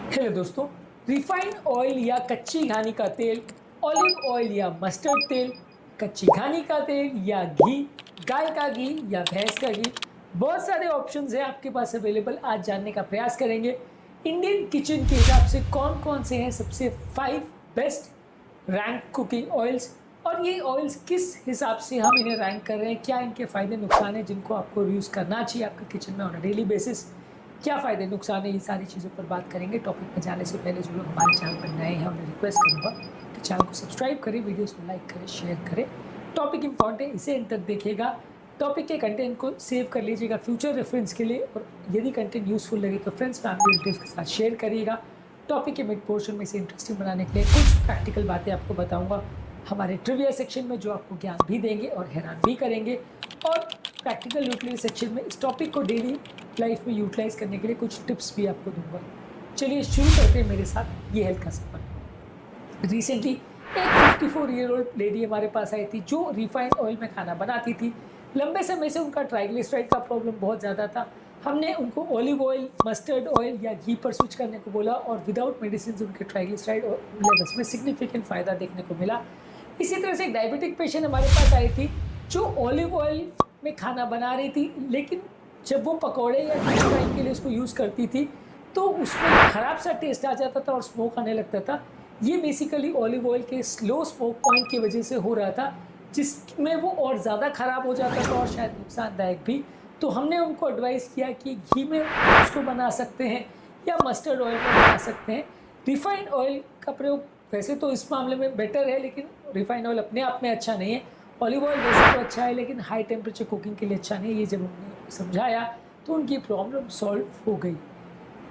Hello दोस्तों। Refined oil या कच्ची घानी का तेल, ऑलिव ऑयल या मस्टर्ड तेल, कच्ची घानी का तेल या घी, गाय का घी या भैंस का घी, बहुत सारे ऑप्शंस हैं आपके पास अवेलेबल। आज जानने का प्रयास करेंगे इंडियन किचन के हिसाब से कौन कौन से हैं सबसे 5 बेस्ट रैंक कुकिंग ऑयल्स, और ये ऑयल्स किस हिसाब से हम इन्हें रैंक कर रहे हैं, क्या इनके फायदे नुकसान हैं जिनको आपको यूज़ करना चाहिए आपके किचन में ऑन अ डेली बेसिस, क्या फ़ायदे नुकसान है, ये सारी चीज़ों पर बात करेंगे। टॉपिक में जाने से पहले जो लोग हमारे चैनल पर नए हैं उन्हें रिक्वेस्ट करूँगा कि चैनल को सब्सक्राइब करें, वीडियोस को लाइक करें, शेयर करें। टॉपिक इंपॉर्टेंट है, इसे एंड तक देखिएगा। टॉपिक के कंटेंट को सेव कर लीजिएगा फ्यूचर रेफरेंस के लिए, और यदि कंटेंट यूजफुल लगे तो फ्रेंड्स फैमिली रिलेटिव्स के साथ शेयर करिएगा। टॉपिक के मिड पोर्शन में इसे इंटरेस्टिंग बनाने के लिए कुछ प्रैक्टिकल बातें आपको बताऊंगा हमारे ट्रिविया सेक्शन में, जो आपको ज्ञान भी देंगे और हैरान भी करेंगे, और प्रैक्टिकल यूटिलिटी सेक्शन में इस टॉपिक को डेली लाइफ में यूटिलाइज करने के लिए कुछ टिप्स भी आपको दूंगा। चलिए शुरू करते हैं मेरे साथ ये हेल्थ का सफर। रिसेंटली एक 54 ईयर ओल्ड लेडी हमारे पास आई थी जो रिफाइंड ऑयल में खाना बनाती थी। लंबे समय से उनका ट्राइग्लिसराइड का प्रॉब्लम बहुत ज़्यादा था। हमने उनको ऑलिव ऑयल, मस्टर्ड ऑयल या घी पर स्विच करने को बोला, और विदाउट मेडिसिन उनके ट्राइग्लिसराइड लेवल्स में सिग्निफिकेंट फ़ायदा देखने को मिला। इसी तरह से एक डायबिटिक पेशेंट हमारे पास आई थी जो ऑलिव ऑयल में खाना बना रही थी, लेकिन जब वो पकौड़े या डीप फ्राइंग के लिए उसको यूज़ करती थी तो उसमें ख़राब सा टेस्ट आ जाता था और स्मोक आने लगता था। ये बेसिकली ऑलिव ऑयल के स्लो स्मोक पॉइंट की वजह से हो रहा था, जिसमें वो और ज़्यादा ख़राब हो जाता था और शायद नुकसानदायक भी। तो हमने उनको एडवाइस किया कि घी में उसको बना सकते हैं या मस्टर्ड ऑयल में बना सकते हैं। रिफाइंड ऑयल का प्रयोग वैसे तो इस मामले में बेटर है, लेकिन रिफाइंड ऑयल अपने आप में अच्छा नहीं है। ऑलिव ऑयल वैसे तो अच्छा है, लेकिन हाई टेम्परेचर कुकिंग के लिए अच्छा नहीं है। ये जब हमने समझाया तो उनकी प्रॉब्लम सॉल्व हो गई।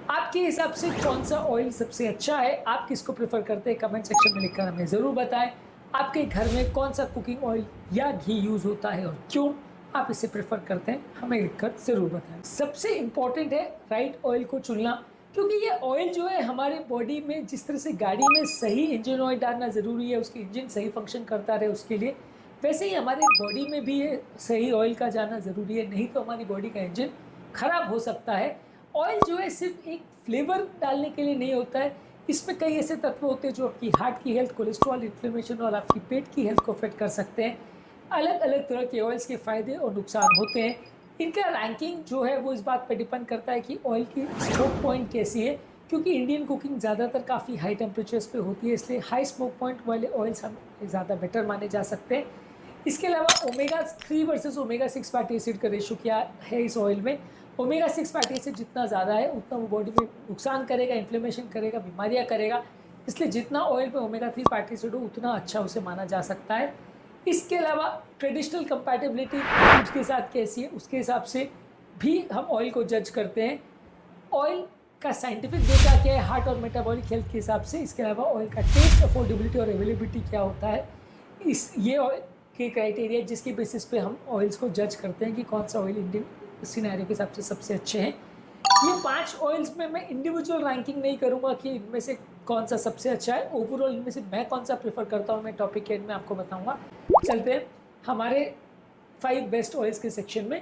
आपके हिसाब से कौन सा ऑयल सबसे अच्छा है, आप किसको प्रेफर करते हैं, कमेंट सेक्शन में लिखकर हमें ज़रूर बताएं। आपके घर में कौन सा कुकिंग ऑयल या घी यूज़ होता है और क्यों आप इसे प्रेफर करते हैं, हमें लिखकर ज़रूर बताएं। सबसे इम्पॉर्टेंट है राइट ऑयल को चुनना, क्योंकि ये ऑयल जो है हमारे बॉडी में, जिस तरह से गाड़ी में सही इंजन ऑयल डालना ज़रूरी है, उसकी इंजन सही फंक्शन करता रहे उसके लिए, वैसे ही हमारे बॉडी में भी ये सही ऑयल का जाना ज़रूरी है, नहीं तो हमारी बॉडी का इंजन खराब हो सकता है। ऑयल जो है सिर्फ एक फ्लेवर डालने के लिए नहीं होता है, इसमें कई ऐसे तत्व होते हैं जो आपकी हार्ट की हेल्थ, कोलेस्ट्रॉल, इन्फ्लेमेशन और आपकी पेट की हेल्थ को अफेक्ट कर सकते हैं। अलग अलग तरह के ऑयल्स के फ़ायदे और नुकसान होते हैं। इनका रैंकिंग जो है वो इस बात पर डिपेंड करता है कि ऑयल की स्मोक पॉइंट कैसी है, क्योंकि इंडियन कुकिंग ज़्यादातर काफ़ी हाई टेम्परेचर्स पे होती है, इसलिए हाई स्मोक पॉइंट वाले ऑयल्स हम ज़्यादा बेटर माने जा सकते हैं। इसके अलावा omega 3 versus omega 6 fatty acid का रेशो क्या है इस ऑयल में। ओमेगा 6 फैटी एसिड जितना ज़्यादा है उतना वो बॉडी में नुकसान करेगा, इन्फ्लेमेशन करेगा, बीमारियां करेगा। इसलिए जितना ऑयल में ओमेगा 3 फैटी एसिड हो उतना अच्छा उसे माना जा सकता है। इसके अलावा ट्रेडिशनल कंपैटिबिलिटी फूड्स के साथ कैसी है उसके हिसाब से भी हम ऑयल को जज करते हैं। ऑयल का साइंटिफिक डेटा क्या है हार्ट और मेटाबॉलिक हेल्थ के हिसाब से। इसके अलावा ऑयल का टेस्ट, अफोर्डेबिलिटी और अवेलेबिलिटी क्या होता है, इस ये ऑयल के क्राइटेरिया जिसके बेसिस पे हम ऑयल्स को जज करते हैं कि कौन सा ऑयल इंडियन सिनेरियो के हिसाब से सबसे अच्छे हैं। ये 5 ऑयल्स में मैं इंडिविजुअल रैंकिंग नहीं करूंगा कि इनमें से कौन सा सबसे अच्छा है, ओवरऑल इनमें से मैं कौन सा प्रेफर करता हूँ मैं टॉपिक के एंड में आपको बताऊंगा। चलते हैं हमारे 5 बेस्ट ऑयल्स के सेक्शन में।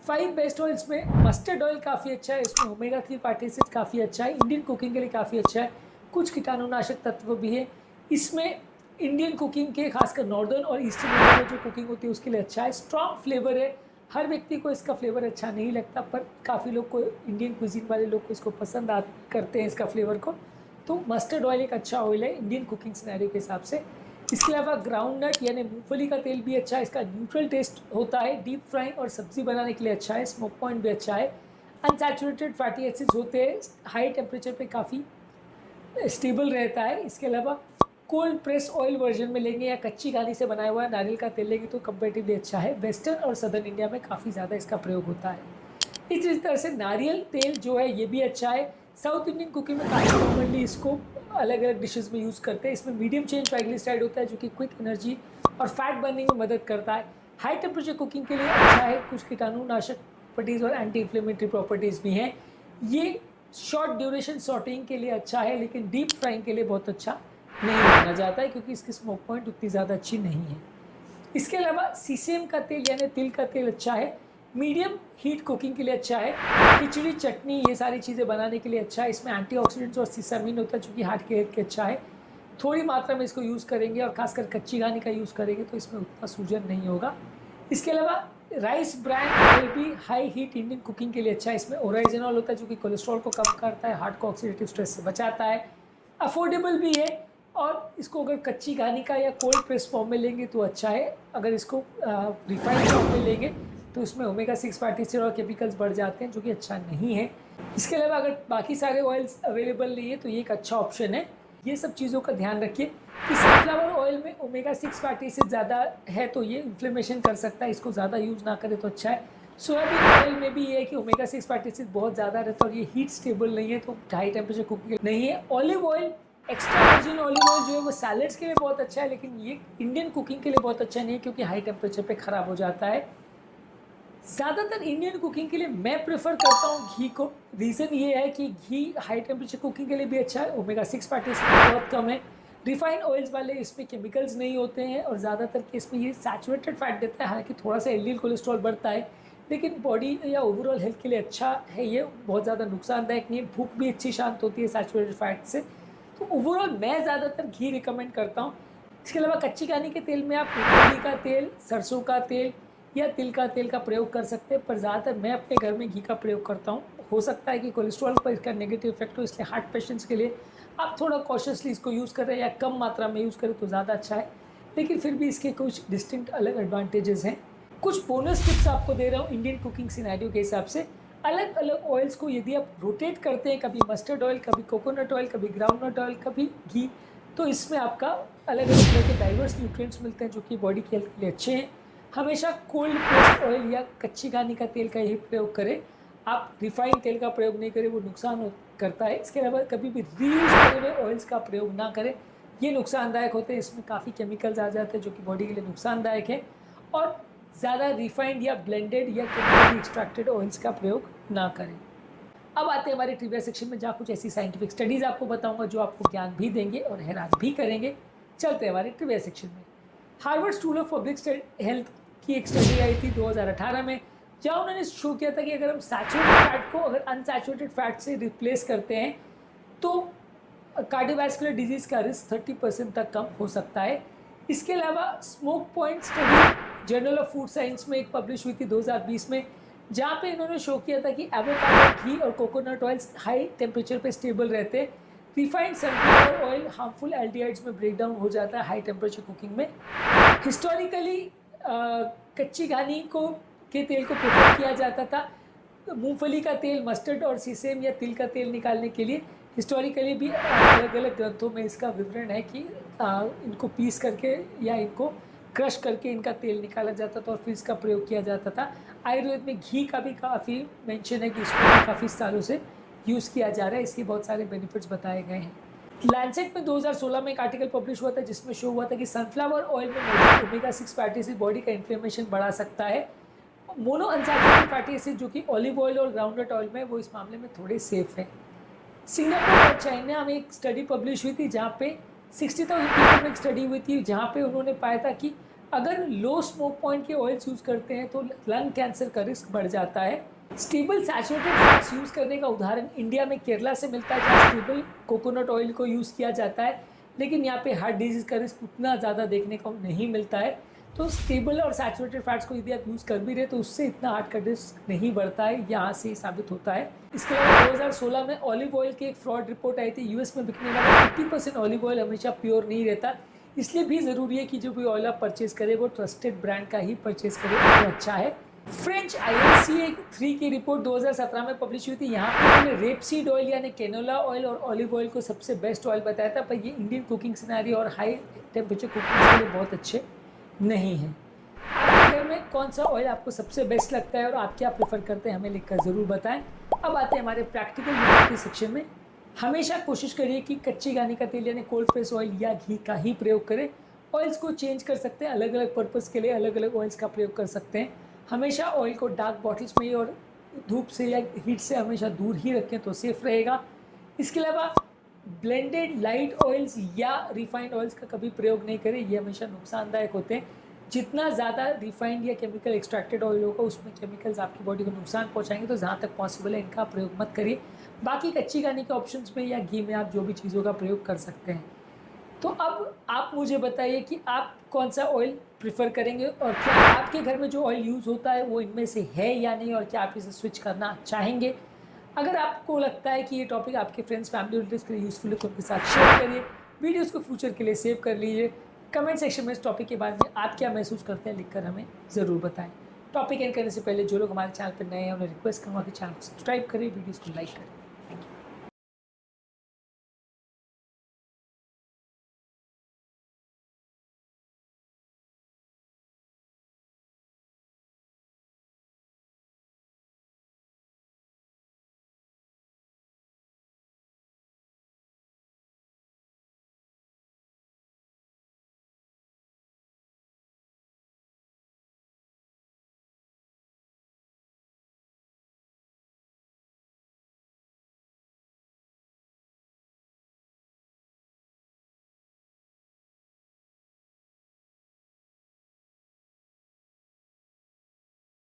5 बेस्ट ऑयल्स में मस्टर्ड ऑयल काफ़ी अच्छा है, इसमें ओमेगा 3 फैटी एसिड काफ़ी अच्छा है, इंडियन कुकिंग के लिए काफ़ी अच्छा है, कुछ कीटाणुनाशक तत्व भी है इसमें। इंडियन कुकिंग के खासकर नॉर्दर्न और ईस्टर्न इंडिया में जो कुकिंग होती है उसके लिए अच्छा है। स्ट्रॉन्ग फ्लेवर है, हर व्यक्ति को इसका फ्लेवर अच्छा नहीं लगता, पर काफ़ी लोग को, इंडियन कुजीन वाले लोग को इसको पसंद करते हैं इसका फ्लेवर को। तो मस्टर्ड ऑयल एक अच्छा ऑयल है इंडियन कुकिंग सिनेरियो के हिसाब से। इसके अलावा ग्राउंड नट यानी मूंगफली का तेल भी अच्छा है, इसका न्यूट्रल टेस्ट होता है, डीप फ्राइंग और सब्जी बनाने के लिए अच्छा है, स्मोक पॉइंट भी अच्छा है। अनसैचुरेटेड फैटी एसिड्स होते हैं, हाई टेम्परेचर पे काफ़ी स्टेबल रहता है। इसके अलावा कोल्ड प्रेस ऑयल वर्जन में लेंगे या कच्ची घानी से बनाया हुआ नारियल का तेल लेंगे तो कंपेरेटिवली अच्छा है। वेस्टर्न और सदर्न इंडिया में काफ़ी ज़्यादा इसका प्रयोग होता है। इसी तरह से नारियल तेल जो है ये भी अच्छा है। साउथ इंडियन कुकिंग में काफ़ी कॉमनली इसको अलग अलग डिशेस में यूज़ करते हैं। इसमें मीडियम चेन ट्राइग्लिसराइड होता है जो कि क्विक एनर्जी और फैट बर्निंग में मदद करता है। हाई टेम्परेचर कुकिंग के लिए अच्छा है, कुछ कीटाणुनाशक प्रॉपर्टीज़ और एंटी इन्फ्लेमेटरी प्रॉपर्टीज़ भी हैं। ये शॉर्ट ड्यूरेशन सॉटिंग के लिए अच्छा है, लेकिन डीप फ्राइंग के लिए बहुत अच्छा नहीं माना जाता है क्योंकि इसकी स्मोक पॉइंट उतनी ज़्यादा अच्छी नहीं है। इसके अलावा सीसेम का तेल यानी तिल का तेल अच्छा है, मीडियम हीट कुकिंग के लिए अच्छा है। खिचड़ी, चटनी, ये सारी चीज़ें बनाने के लिए अच्छा है। इसमें एंटीऑक्सीडेंट्स और सिसामिन होता है जो कि हार्ट के हेल्थ के अच्छा है। थोड़ी मात्रा में इसको यूज़ करेंगे और खासकर कच्ची घानी का यूज़ करेंगे तो इसमें उतना सूजन नहीं होगा। इसके अलावा राइस ब्रांड ऑयल भी हाई हीट इंडियन कुकिंग के लिए अच्छा है। इसमें ओरिजिनल होता है जो कि कोलेस्ट्रॉल को कम करता है, हार्ट को ऑक्सीडेटिव स्ट्रेस से बचाता है, अफोर्डेबल भी है। और इसको अगर कच्ची घानी का या कोल्ड प्रेस फॉर्म में लेंगे तो अच्छा है। अगर इसको रिफाइंड फॉर्म में लेंगे तो इसमें ओमेगा 6 फैटी एसिड और केमिकल्स बढ़ जाते हैं जो कि अच्छा नहीं है। इसके अलावा अगर बाकी सारे ऑयल्स अवेलेबल नहीं है तो ये एक अच्छा ऑप्शन है। ये सब चीज़ों का ध्यान रखिए कि सनफ्लावर ऑयल में ओमेगा 6 फैटी एसिड ज़्यादा है तो ये इन्फ्लेमेशन कर सकता है, इसको ज़्यादा यूज़ ना करें तो अच्छा है। सोयाबीन ऑयल में भी ये है कि ओमेगा 6 फैटी एसिड बहुत ज़्यादा रहता है और ये हीट स्टेबल नहीं है तो हाई टेम्परेचर कुकिंग नहीं है। Olive oil, extra virgin olive oil जो है वो सैलड्स के लिए बहुत अच्छा है, लेकिन ये इंडियन कुकिंग के लिए बहुत अच्छा नहीं है क्योंकि हाई टेम्परेचर पे ख़राब हो जाता है। ज़्यादातर इंडियन कुकिंग के लिए मैं प्रेफर करता हूँ घी को। रीज़न ये है कि घी हाई टेम्परेचर कुकिंग के लिए भी अच्छा है, ओमेगा 6 फैटी एसिड बहुत कम है। रिफाइंड ऑयल्स वाले इसमें केमिकल्स नहीं होते हैं और ज़्यादातर केस में ये सैचुरेटेड फैट देता है। हालांकि थोड़ा सा एलडीएल कोलेस्ट्रॉल बढ़ता है, लेकिन बॉडी या ओवरऑल हेल्थ के लिए अच्छा है। ये बहुत ज़्यादा नुकसानदायक नहीं है। भूख भी अच्छी शांत होती है सैचुरेटेड फैट से। तो ओवरऑल मैं ज़्यादातर घी रिकमेंड करता हूँ। इसके अलावा कच्ची घानी के तेल में आप मूंगफली का तेल, सरसों का तेल या तिल का तेल का प्रयोग कर सकते हैं, पर ज़्यादातर मैं अपने घर में घी का प्रयोग करता हूँ। हो सकता है कि कोलेस्ट्रॉल पर इसका नेगेटिव इफेक्ट हो, इसलिए हार्ट पेशेंट्स के लिए आप थोड़ा कॉशियसली इसको यूज़ करें या कम मात्रा में यूज़ करें तो ज़्यादा अच्छा है। लेकिन फिर भी इसके कुछ डिस्टिंक्ट अलग एडवांटेजेस हैं। कुछ बोनस टिप्स आपको दे रहा हूँ इंडियन कुकिंग सिनेरियो के हिसाब से। अलग अलग ऑयल्स को यदि आप रोटेट करते हैं, कभी मस्टर्ड ऑयल, कभी कोकोनट ऑयल, कभी ग्राउंडनट ऑयल, कभी घी, तो इसमें आपका अलग अलग तरह के डाइवर्स न्यूट्रिएंट्स मिलते हैं जो कि बॉडी की हेल्थ के लिए अच्छे हैं। हमेशा कोल्ड प्रेस्ड ऑयल या कच्ची घानी का तेल का ही प्रयोग करें। आप रिफाइंड तेल का प्रयोग नहीं करें, वो करता है। इसके अलावा कभी भी रीयूज करे हुए ऑयल्स का प्रयोग ना करें, ये नुकसानदायक होते हैं। इसमें काफ़ी केमिकल्स आ जाते हैं जो कि बॉडी के लिए नुकसानदायक है। और ज़्यादा रिफाइंड या ब्लेंडेड या केमिकली एक्सट्रैक्टेड ऑयल्स का प्रयोग ना करें। अब आते हैं हमारे ट्रिविया सेक्शन में, जहाँ कुछ ऐसी साइंटिफिक स्टडीज़ आपको बताऊंगा जो आपको ज्ञान भी देंगे और हैरान भी करेंगे। चलते हैं हमारे ट्रिविया सेक्शन में। Harvard school of public health की एक स्टडी आई थी 2018 में, जहाँ उन्होंने शो किया था कि अगर हम सैचुरेटेड फैट को अगर अनसैचुरेटेड फैट से रिप्लेस करते हैं तो कार्डियोवैस्कुलर डिजीज़ का रिस्क 30% तक कम हो सकता है। इसके अलावा smoke point study journal of food science में एक पब्लिश हुई थी 2020 में, जहाँ पे इन्होंने शो किया था कि एवोकाडो, घी और कोकोनट ऑयल्स हाई टेम्परेचर पे स्टेबल रहते हैं। Refined sunflower oil harmful aldehydes में ब्रेक डाउन हो जाता है हाई टेम्परेचर कुकिंग में। हिस्टोरिकली कच्ची घानी को के तेल को प्रेफर किया जाता था मूंगफली का तेल, मस्टर्ड और सीसेम या तिल का तेल निकालने के लिए। हिस्टोरिकली भी अलग अलग ग्रंथों में इसका विवरण है कि इनको पीस करके या इनको क्रश करके इनका तेल निकाला जाता था और फिर इसका प्रयोग किया जाता था। आयुर्वेद में घी का भी काफ़ी मेंशन है कि इसको भी काफ़ी सालों से यूज़ किया जा रहा है। इसके बहुत सारे बेनिफिट्स बताए गए हैं। लैंसेट में 2016 में एक आर्टिकल पब्लिश हुआ था जिसमें शो हुआ था कि सनफ्लावर ऑयल में मौजूद ओमेगा 6 फैटी एसिड बॉडी का इन्फ्लेमेशन बढ़ा सकता है। मोनो अनसैचुरेटेड फैटी एसिड जो कि ऑलिव ऑयल और ग्राउंडनट ऑयल में, वो इस मामले में थोड़े सेफ है। सिंगापुर और चाइना में एक स्टडी पब्लिश हुई थी जहाँ पे 60,000 पीपल में एक स्टडी हुई थी, जहाँ पे उन्होंने पाया था कि अगर लो स्मोक पॉइंट के ऑयल्स यूज़ करते हैं तो लंग कैंसर का रिस्क बढ़ जाता है। स्टेबल सैचुरेटेड फैट्स यूज़ करने का उदाहरण इंडिया में केरला से मिलता है, जहाँ स्टेबल कोकोनट ऑयल को यूज़ किया जाता है, लेकिन यहाँ पे हार्ट डिजीज़ का रिस्क उतना ज़्यादा देखने को नहीं मिलता है। तो स्टेबल और सैचुरेटेड फैट्स को यदि आप यूज़ कर भी रहे तो उससे इतना हार्ट का रिस्क नहीं बढ़ता है, यहाँ से साबित होता है। इसके अलावा 2016 में ऑलिव ऑयल की एक फ्रॉड रिपोर्ट आई थी। यूएस में बिकने वाला 80% ऑलिव ऑयल हमेशा प्योर नहीं रहता, इसलिए भी ज़रूरी है कि जो भी ऑयल आप परचेज करें वो ट्रस्टेड ब्रांड का ही परचेज करें तो अच्छा है। फ्रेंच INC 3 की रिपोर्ट 2017 में पब्लिश हुई थी। यहाँ पर उन्होंने रेपसीड ऑयल यानी कैनोला ऑयल और ऑलिव ऑयल को सबसे बेस्ट ऑयल बताया था, पर ये इंडियन कुकिंग सिनेरियो और हाई टेम्परेचर कुकिंग के लिए बहुत अच्छे नहीं है। आपके घर में कौन सा ऑयल आपको सबसे बेस्ट लगता है और आप क्या प्रेफर करते हैं, हमें लिखकर ज़रूर बताएं। अब आते हैं हमारे प्रैक्टिकल यूटिलिटी सेक्शन में। हमेशा कोशिश करिए कि कच्ची घानी का तेल यानी कोल्ड प्रेस ऑयल या घी का ही प्रयोग करें। ऑयल्स को चेंज कर सकते हैं, अलग अलग पर्पज़ के लिए अलग अलग ऑयल्स का प्रयोग कर सकते हैं। हमेशा ऑयल को डार्क बॉटल्स में और धूप से या हीट से हमेशा दूर ही रखें तो सेफ़ रहेगा। इसके अलावा ब्लेंडेड लाइट ऑयल्स या रिफाइंड ऑयल्स का कभी प्रयोग नहीं करें, ये हमेशा नुकसानदायक होते हैं। जितना ज़्यादा रिफाइंड या केमिकल एक्सट्रैक्टेड ऑयल होगा उसमें केमिकल्स आपकी बॉडी को नुकसान पहुंचाएंगे, तो जहाँ तक पॉसिबल है इनका प्रयोग मत करिए। बाकी कच्ची घानी के ऑप्शंस में या घी में आप जो भी चीज़ों का प्रयोग कर सकते हैं। तो अब आप मुझे बताइए कि आप कौन सा ऑयल प्रेफर करेंगे और क्या आपके घर में जो ऑयल यूज़ होता है वो इनमें से है या नहीं, और क्या आप इसे स्विच करना चाहेंगे। अगर आपको लगता है कि ये टॉपिक आपके फ्रेंड्स फैमिली रिलेटिव्स के लिए यूज़फुल है तो उनके साथ शेयर करिए, वीडियोज़ को फ्यूचर के लिए सेव कर लीजिए। कमेंट सेक्शन में इस टॉपिक के बारे में आप क्या महसूस करते हैं लिखकर हमें ज़रूर बताएं। टॉपिक एंड करने से पहले जो लोग हमारे चैनल पर नए हैं उन्हें रिक्वेस्ट करूँगा कि चैनल को सब्सक्राइब करें, वीडियोज़ को लाइक करें।